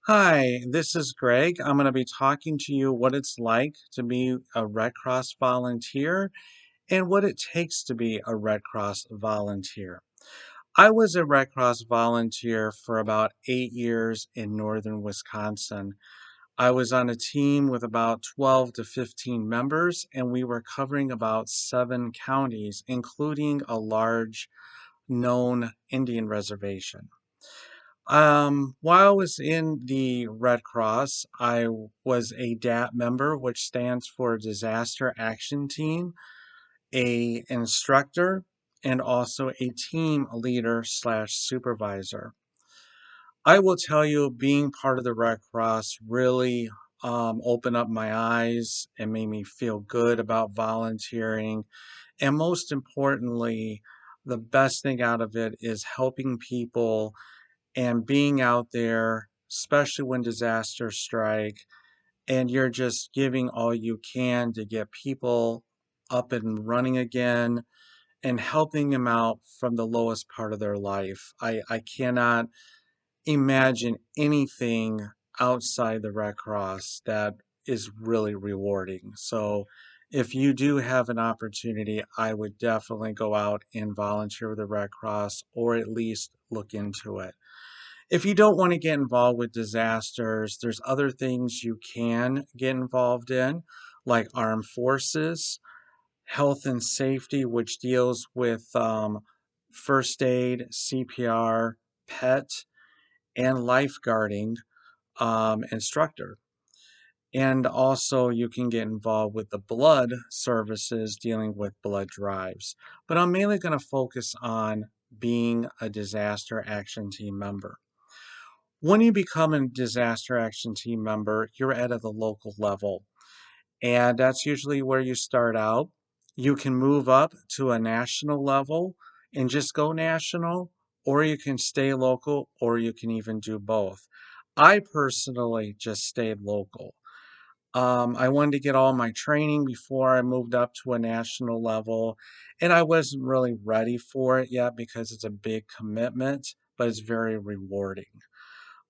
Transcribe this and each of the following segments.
Hi, this is Greg. I'm going to be talking to you what it's like to be a Red Cross volunteer and what it takes to be a Red Cross volunteer. I was a Red Cross volunteer for about 8 years in northern Wisconsin. I was on a team with about 12 to 15 members, and we were covering about 7 counties, including a large known Indian reservation. While I was in the Red Cross, I was a DAT member, which stands for Disaster Action Team, a instructor, and also a team leader slash supervisor. I will tell you, being part of the Red Cross really opened up my eyes and made me feel good about volunteering. And most importantly, the best thing out of it is helping people and being out there, especially when disasters strike, and you're just giving all you can to get people up and running again and helping them out from the lowest part of their life. I cannot imagine anything outside the Red Cross that is really rewarding. So if you do have an opportunity, I would definitely go out and volunteer with the Red Cross or at least look into it. If you don't want to get involved with disasters, there's other things you can get involved in, like armed forces, health and safety, which deals with first aid, CPR, PET, and lifeguarding instructor. And also, you can get involved with the blood services dealing with blood drives. But I'm mainly going to focus on being a disaster action team member. When you become a disaster action team member, you're at the local level, and that's usually where you start out. You can move up to a national level and just go national, or you can stay local, or you can even do both. I personally just stayed local. I wanted to get all my training before I moved up to a national level, and I wasn't really ready for it yet because it's a big commitment, but it's very rewarding.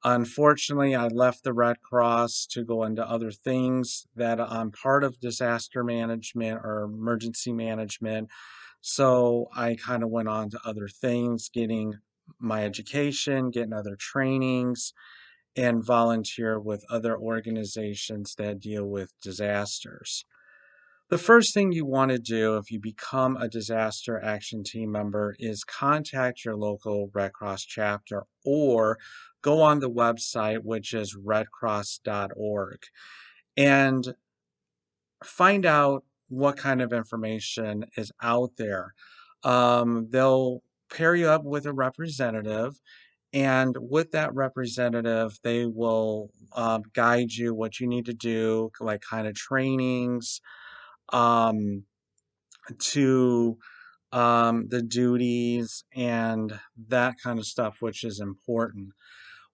Unfortunately, I left the Red Cross to go into other things that I'm part of disaster management or emergency management. So I kind of went on to other things, getting my education, getting other trainings, and volunteer with other organizations that deal with disasters. The first thing you want to do if you become a disaster action team member is contact your local Red Cross chapter or go on the website, which is redcross.org, and find out what kind of information is out there. They'll pair you up with a representative, and with that representative, they will guide you what you need to do, like kind of trainings. To the duties and that kind of stuff, which is important.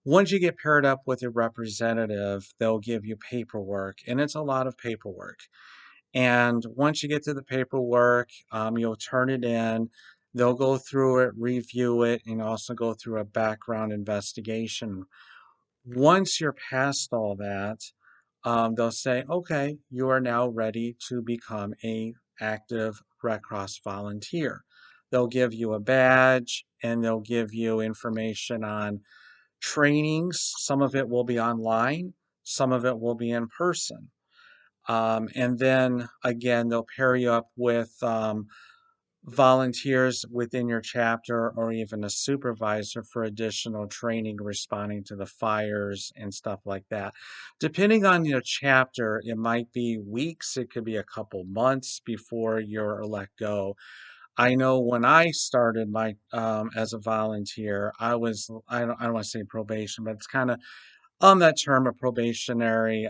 Once you get paired up with a representative, they'll give you paperwork, and it's a lot of paperwork. And once you get to the paperwork, you'll turn it in. They'll go through it, review it, and also go through a background investigation. Once you're past all that, they'll say, okay, you are now ready to become a active Red Cross volunteer. They'll give you a badge and they'll give you information on trainings. Some of it will be online, some of it will be in person. And then again, they'll pair you up with volunteers within your chapter or even a supervisor for additional training responding to the fires and stuff like that. Depending on your chapter, it might be weeks, it could be a couple months before you're let go. I know when I started my as a volunteer, I don't want to say probation, but it's kind of on that term of probationary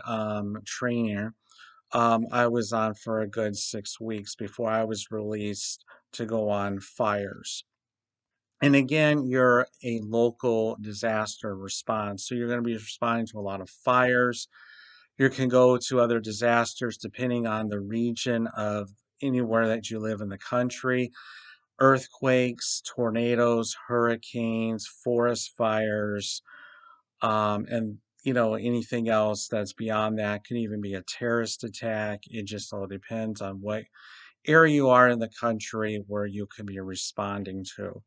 training. I was on for a good 6 weeks before I was released to go on fires. And again, you're a local disaster response. So you're going to be responding to a lot of fires. You can go to other disasters depending on the region of anywhere that you live in the country: earthquakes, tornadoes, hurricanes, forest fires, and anything else that's beyond that. Could even be a terrorist attack. It just all depends on what area you are in the country where you could be responding to.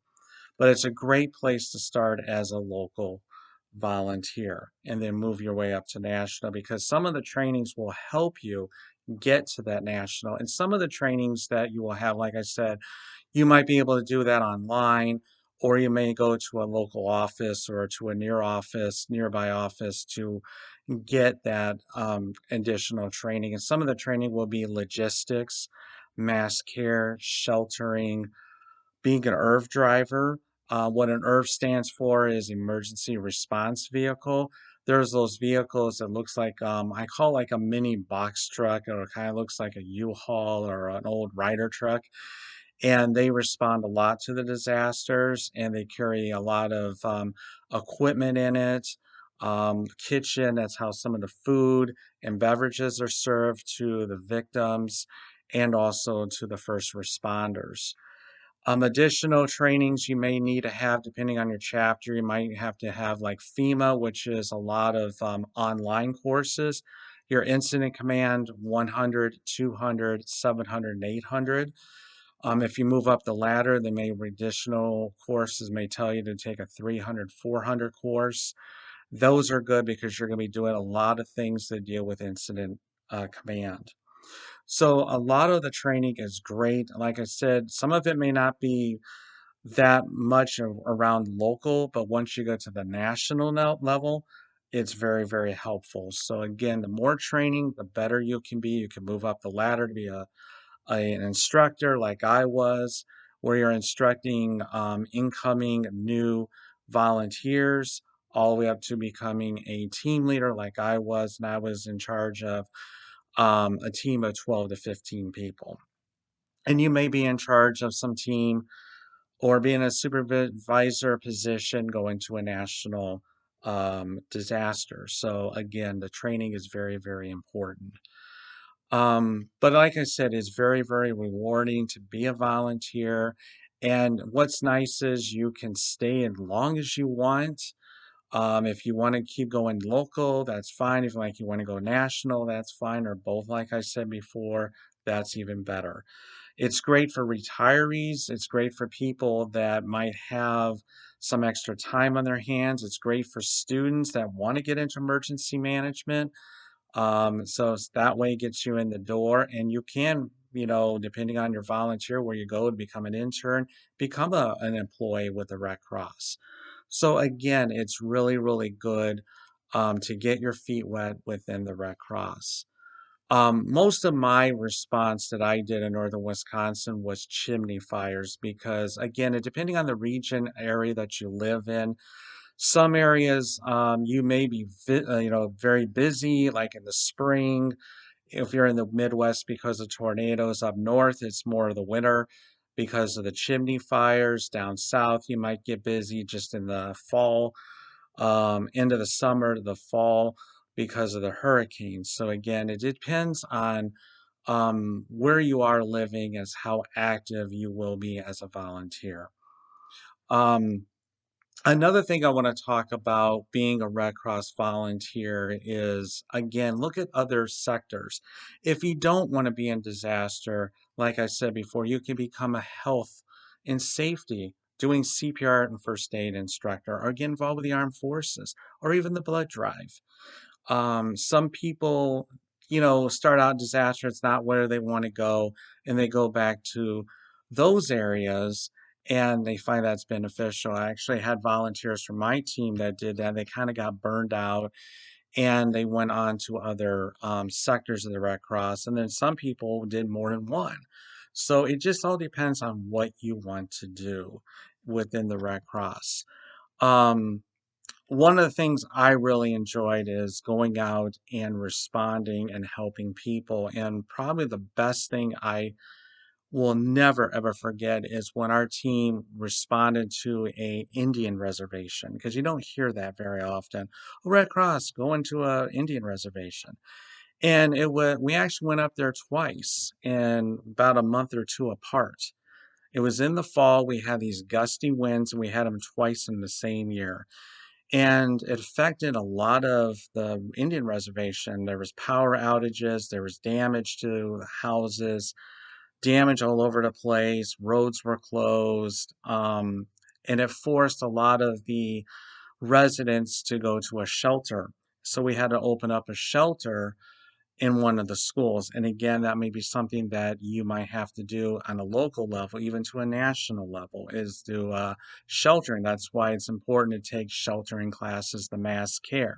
But it's a great place to start as a local volunteer and then move your way up to national, because some of the trainings will help you get to that national. And some of the trainings that you will have, like I said, you might be able to do that online, or you may go to a local office or to a nearby office to get that additional training. And some of the training will be logistics, mass care, sheltering, being an ERV driver. What an ERV stands for is emergency response vehicle. There's those vehicles that looks like I call like a mini box truck, or it kind of looks like a U-Haul or an old Ryder truck, and they respond a lot to the disasters, and they carry a lot of equipment in it. Kitchen, that's how some of the food and beverages are served to the victims and also to the first responders. Additional trainings you may need to have depending on your chapter. You might have to have like FEMA, which is a lot of online courses. Your incident command 100, 200, 700, and 800. If you move up the ladder, they may additional courses may tell you to take a 300, 400 course. Those are good because you're going to be doing a lot of things that deal with incident command. So a lot of the training is great. Like I said, some of it may not be that much around local, but once you go to the national level, it's very, very helpful. So again, the more training, the better you can be. You can move up the ladder to be an instructor like I was, where you're instructing incoming new volunteers all the way up to becoming a team leader like I was, and I was in charge of a team of 12 to 15 people. And you may be in charge of some team or be in a supervisor position going to a national disaster. So again, the training is very, very important. But like I said, it's very, very rewarding to be a volunteer. And what's nice is you can stay as long as you want. If you want to keep going local, that's fine. If like you want to go national, that's fine. Or both, like I said before, that's even better. It's great for retirees. It's great for people that might have some extra time on their hands. It's great for students that want to get into emergency management. That way it gets you in the door, and you can, depending on your volunteer where you go to become an intern, become an employee with the Red Cross. So again, it's really, really good to get your feet wet within the Red Cross. Most of my response that I did in northern Wisconsin was chimney fires because, again, depending on the region area that you live in, some areas you may be, very busy, like in the spring. If you're in the Midwest because of tornadoes, up north, it's more of the winter because of the chimney fires. Down south, you might get busy just in the fall, into the summer to the fall because of the hurricanes. So again, it depends on where you are living as how active you will be as a volunteer. Um, Another thing I want to talk about being a Red Cross volunteer is, again, look at other sectors. If you don't want to be in disaster, like I said before, you can become a health and safety, doing CPR and first aid instructor, or get involved with the armed forces, or even the blood drive. Some people, start out disaster, it's not where they want to go, and they go back to those areas and they find that's beneficial. I actually had volunteers from my team that did that. They kind of got burned out and they went on to other sectors of the Red Cross. And then some people did more than one. So it just all depends on what you want to do within the Red Cross. Um, One of the things I really enjoyed is going out and responding and helping people. And probably the best thing I will never ever forget is when our team responded to a Indian reservation, because you don't hear that very often. Red Cross going to a Indian reservation. And we actually went up there twice in about a month or two apart. It was in the fall. We had these gusty winds and we had them twice in the same year. and it affected a lot of the Indian reservation. There was power outages, there was damage to houses, damage all over the place, roads were closed, and it forced a lot of the residents to go to a shelter. So we had to open up a shelter in one of the schools. And again, that may be something that you might have to do on a local level, even to a national level, is do sheltering. That's why it's important to take sheltering classes, the mass care,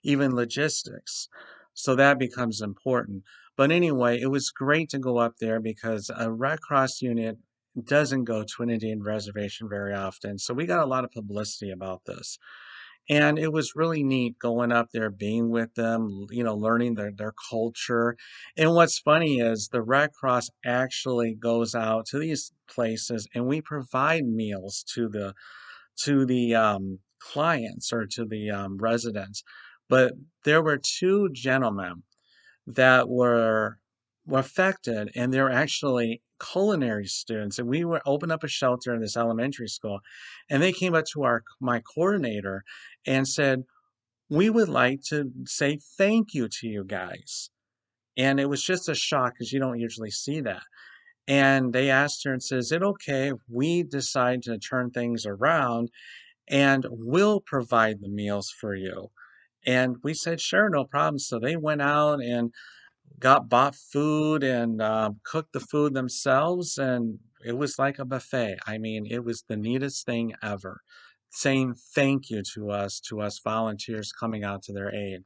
even logistics. So that becomes important. But anyway, it was great to go up there because a Red Cross unit doesn't go to an Indian reservation very often. So we got a lot of publicity about this. And it was really neat going up there, being with them, learning their culture. And what's funny is the Red Cross actually goes out to these places and we provide meals to the clients or to the residents. But there were two gentlemen that were affected, and they're actually culinary students. And we were opened up a shelter in this elementary school, and they came up to our my coordinator and said, "We would like to say thank you to you guys." And it was just a shock because you don't usually see that. And they asked her and said, "Is it okay if we decide to turn things around and we'll provide the meals for you?" And we said, "Sure, no problem." So they went out and bought food and cooked the food themselves, and it was like a buffet. I mean, it was the neatest thing ever. Saying thank you to us volunteers coming out to their aid.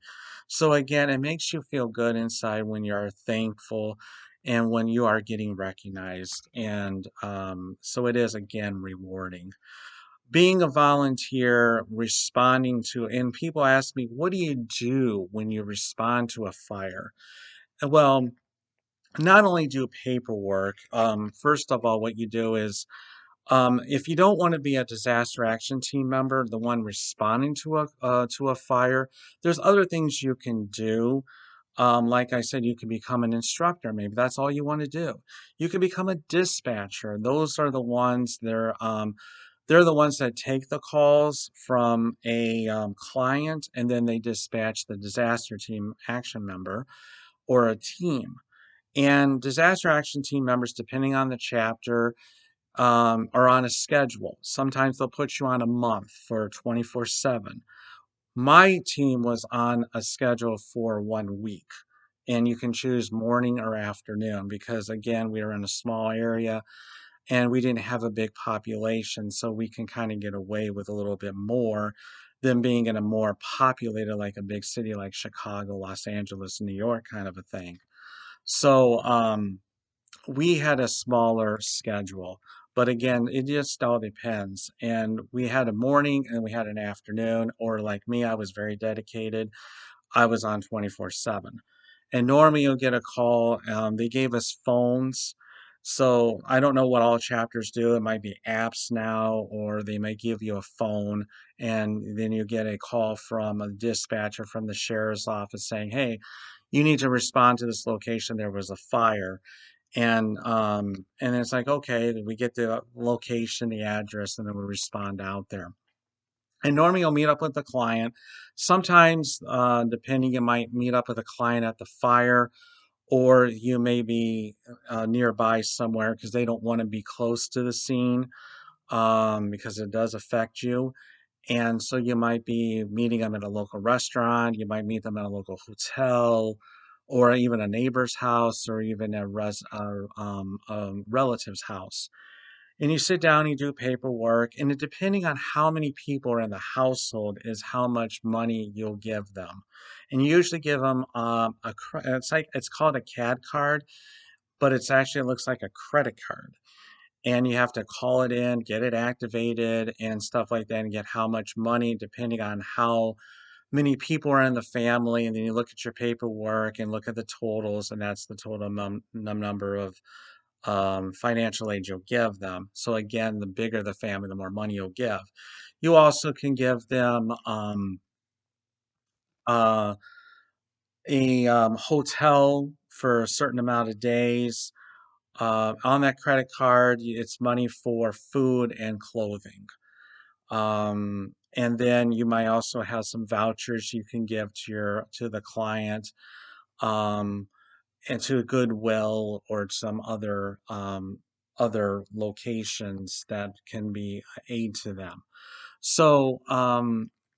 So again, it makes you feel good inside when you are thankful and when you are getting recognized. And so it is again rewarding. Being a volunteer, responding to, and people ask me, what do you do when you respond to a fire? Well, not only do paperwork, first of all, what you do is if you don't want to be a disaster action team member, the one responding to a fire, there's other things you can do. Like I said, you can become an instructor. Maybe that's all you want to do. You can become a dispatcher. Those are the ones. They're the ones that take the calls from a client and then they dispatch the disaster team action member or a team. And disaster action team members, depending on the chapter, are on a schedule. Sometimes they'll put you on a month for 24/7. My team was on a schedule for 1 week, and you can choose morning or afternoon because, again, we were in a small area and we didn't have a big population, so we can kind of get away with a little bit more than being in a more populated, like a big city like Chicago, Los Angeles, New York kind of a thing. So, we had a smaller schedule, but again, it just all depends. And we had a morning and we had an afternoon, or like me, I was very dedicated. I was on 24/7. And normally you'll get a call. They gave us phones. So I don't know what all chapters do. It might be apps now, or they may give you a phone, and then you get a call from a dispatcher from the sheriff's office saying, "Hey, you need to respond to this location. There was a fire." And it's like, okay, we get the location, the address, and then we respond out there. And normally you'll meet up with the client. Sometimes, depending, you might meet up with a client at the fire, or you may be nearby somewhere because they don't want to be close to the scene, because it does affect you. And so you might be meeting them at a local restaurant, you might meet them at a local hotel, or even a neighbor's house, or even a relative's house. And you sit down, you do paperwork, and depending on how many people are in the household is how much money you'll give them. And you usually give them it's called a CAD card, but it's actually it looks like a credit card, and you have to call it in, get it activated, and stuff like that, and get how much money depending on how many people are in the family. And then you look at your paperwork and look at the totals, and that's the total number of financial aid you'll give them. So again, the bigger the family, the more money you'll give. You also can give them uh, a hotel for a certain amount of days. On that credit card, it's money for food and clothing. And then you might also have some vouchers you can give to the client, um, and to Goodwill or some other locations that can be aid to them. So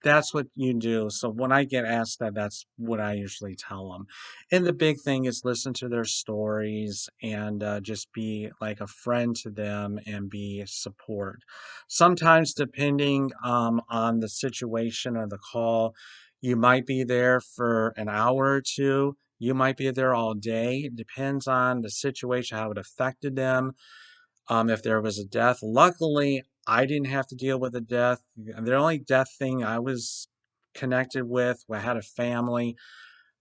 that's what you do. So when I get asked that, that's what I usually tell them. And the big thing is listen to their stories and just be like a friend to them and be support. Sometimes, depending on the situation or the call, you might be there for an hour or two. You might be there all day. It depends on the situation, how it affected them, if there was a death. Luckily, I didn't have to deal with a death. The only death thing I was connected with, I had a family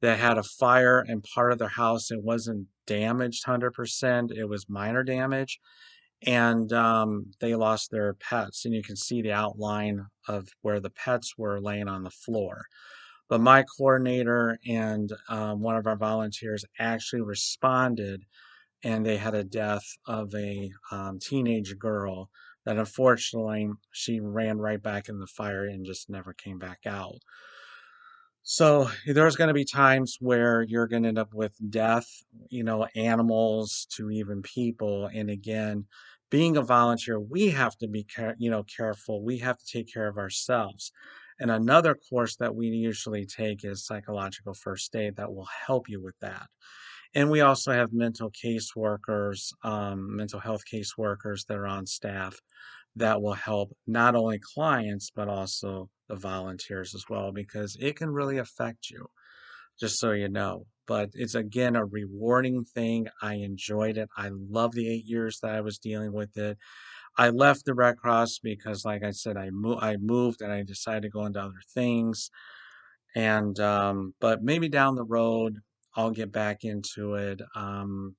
that had a fire in part of their house. It wasn't damaged 100%, it was minor damage. And they lost their pets, and you can see the outline of where the pets were laying on the floor. But my coordinator and one of our volunteers actually responded, and they had a death of a teenage girl that unfortunately she ran right back in the fire and just never came back out. So there's going to be times where you're going to end up with death, animals to even people. And again, being a volunteer, we have to be careful. We have to take care of ourselves. And another course that we usually take is psychological first aid that will help you with that. And we also have mental health caseworkers that are on staff that will help not only clients, but also the volunteers as well, because it can really affect you, just so you know. But it's again a rewarding thing. I enjoyed it. I love the 8 years that I was dealing with it. I left the Red Cross because, like I said, I moved and I decided to go into other things. And but maybe down the road I'll get back into it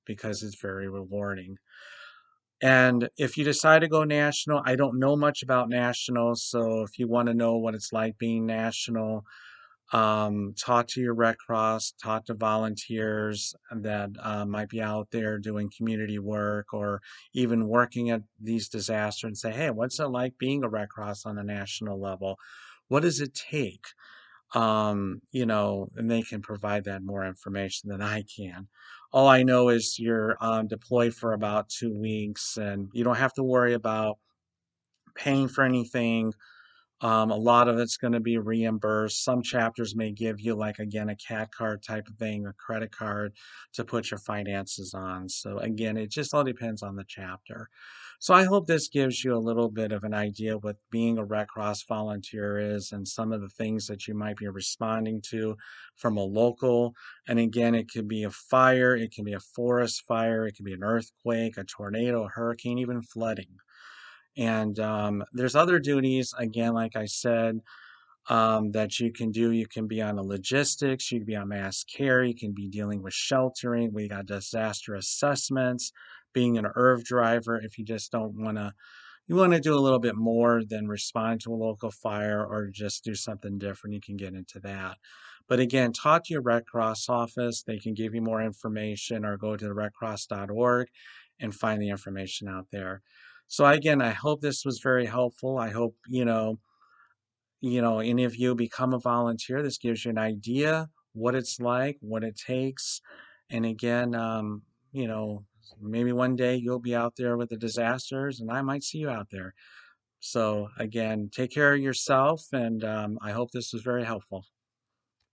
because it's very rewarding. And if you decide to go national, I don't know much about national, so if you want to know what it's like being national, talk to your Red Cross, talk to volunteers that might be out there doing community work or even working at these disasters, and say, hey, what's it like being a Red Cross on a national level? What does it take? And they can provide that more information than I can. All I know is you're deployed for about 2 weeks, and you don't have to worry about paying for anything. A lot of it's going to be reimbursed. Some chapters may give you, like, again, a CAT card type of thing, a credit card to put your finances on. So, again, it just all depends on the chapter. So, I hope this gives you a little bit of an idea what being a Red Cross volunteer is and some of the things that you might be responding to from a local. And again, it could be a fire, it can be a forest fire, it can be an earthquake, a tornado, a hurricane, even flooding. And there's other duties, again, like I said, that you can do. You can be on a logistics, you can be on mass care, you can be dealing with sheltering. We got disaster assessments, being an IRV driver if you just don't want to. You want to do a little bit more than respond to a local fire or just do something different, you can get into that. But again, talk to your Red Cross office. They can give you more information, or go to the redcross.org and find the information out there. So again, I hope this was very helpful. I hope, any of you become a volunteer. This gives you an idea what it's like, what it takes. And again, maybe one day you'll be out there with the disasters and I might see you out there. So again, take care of yourself, and I hope this was very helpful.